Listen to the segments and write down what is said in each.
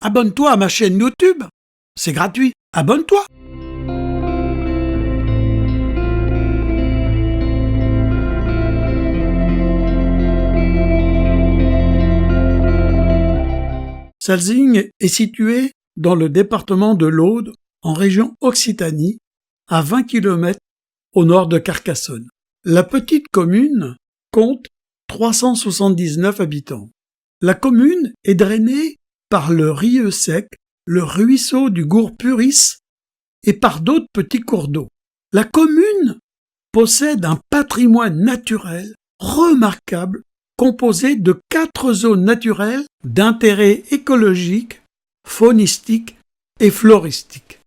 Abonne-toi à ma chaîne YouTube. C'est gratuit. Abonne-toi. Salsigne est situé dans le département de l'Aude, en région Occitanie, à 20 km au nord de Carcassonne. La petite commune compte 379 habitants. La commune est drainée par le Rieu Sec, le ruisseau du Gourpuris et par d'autres petits cours d'eau. La commune possède un patrimoine naturel remarquable composé de 4 zones naturelles d'intérêt écologique, faunistique et floristique.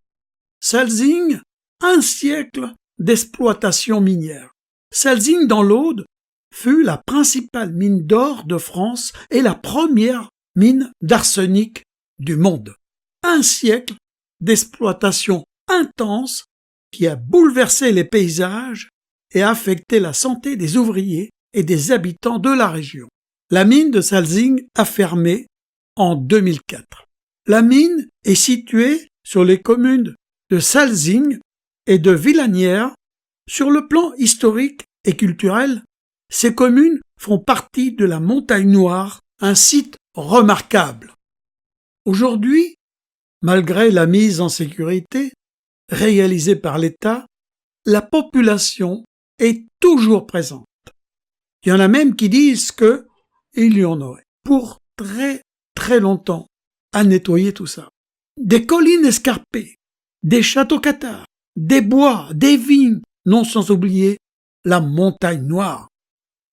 Salsigne, un siècle d'exploitation minière. Salsigne dans l'Aude fut la principale mine d'or de France et la première mine d'arsenic du monde. Un siècle d'exploitation intense qui a bouleversé les paysages et affecté la santé des ouvriers et des habitants de la région. La mine de Salsigne a fermé en 2004. La mine est située sur les communes de Salsigne et de Villanière. Sur le plan historique et culturel, ces communes font partie de la Montagne Noire, un site remarquable. Aujourd'hui, malgré la mise en sécurité réalisée par l'État, la population est toujours présente. Il y en a même qui disent qu'il y en aurait pour très très longtemps à nettoyer tout ça. Des collines escarpées, des châteaux cathares, des bois, des vignes, non sans oublier la Montagne Noire.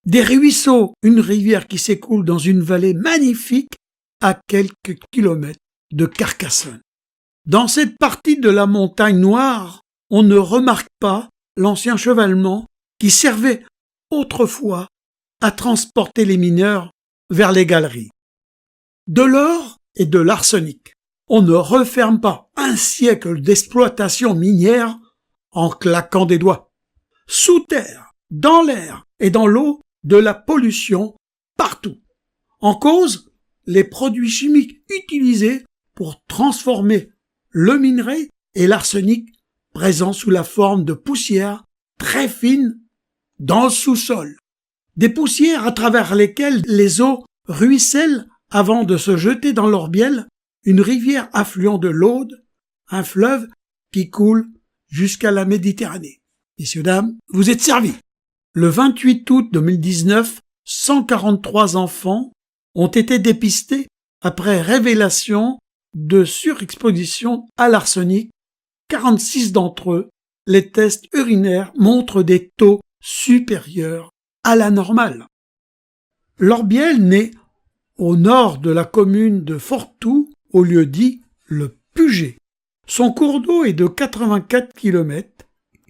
Des ruisseaux, une rivière qui s'écoule dans une vallée magnifique à quelques kilomètres de Carcassonne. Dans cette partie de la Montagne Noire, on ne remarque pas l'ancien chevalement qui servait autrefois à transporter les mineurs vers les galeries. De l'or et de l'arsenic. On ne referme pas un siècle d'exploitation minière en claquant des doigts. Sous terre, dans l'air et dans l'eau, de la pollution partout. En cause, les produits chimiques utilisés pour transformer le minerai et l'arsenic présents sous la forme de poussières très fines dans le sous-sol. Des poussières à travers lesquelles les eaux ruissellent avant de se jeter dans l'Orbiel, une rivière affluent de l'Aude, un fleuve qui coule jusqu'à la Méditerranée. Messieurs, dames, vous êtes servis. Le 28 août 2019, 143 enfants ont été dépistés après révélation de surexposition à l'arsenic. 46 d'entre eux, les tests urinaires montrent des taux supérieurs à la normale. L'Orbiel naît au nord de la commune de Fortou, au lieu dit le Puget. Son cours d'eau est de 84 km,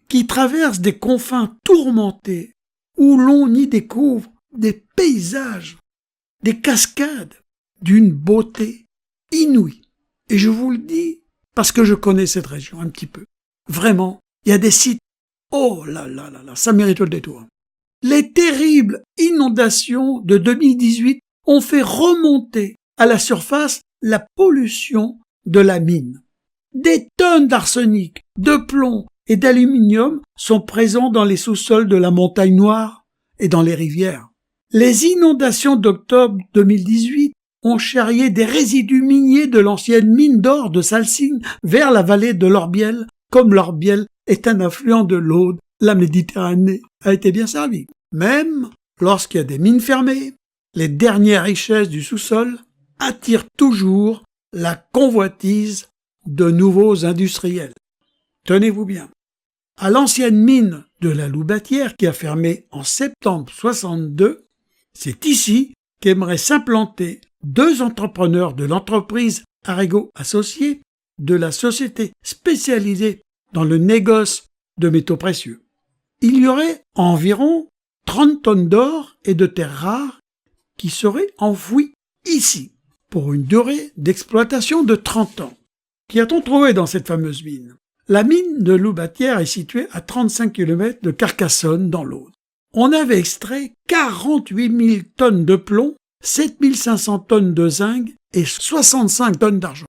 qui traverse des confins tourmentés où l'on y découvre des paysages, des cascades d'une beauté inouïe. Et je vous le dis parce que je connais cette région un petit peu. Vraiment, il y a des sites, oh là là là là, ça mérite le détour. Les terribles inondations de 2018 ont fait remonter à la surface la pollution de la mine. Des tonnes d'arsenic, de plomb et d'aluminium sont présents dans les sous-sols de la Montagne Noire et dans les rivières. Les inondations d'octobre 2018 ont charrié des résidus miniers de l'ancienne mine d'or de Salsigne vers la vallée de l'Orbiel. Comme l'Orbiel est un affluent de l'Aude, la Méditerranée a été bien servie. Même lorsqu'il y a des mines fermées, les dernières richesses du sous-sol attirent toujours la convoitise de nouveaux industriels. Tenez-vous bien. À l'ancienne mine de la Loubatière qui a fermé en septembre 62, c'est ici qu'aimeraient s'implanter 2 entrepreneurs de l'entreprise Arrigo Associés, de la société spécialisée dans le négoce de métaux précieux. Il y aurait environ 30 tonnes d'or et de terres rares qui seraient enfouies ici pour une durée d'exploitation de 30 ans. Qu'y a-t-on trouvé dans cette fameuse mine? La mine de Loubatière est située à 35 km de Carcassonne dans l'Aude. On avait extrait 48 000 tonnes de plomb, 7 500 tonnes de zinc et 65 tonnes d'argent.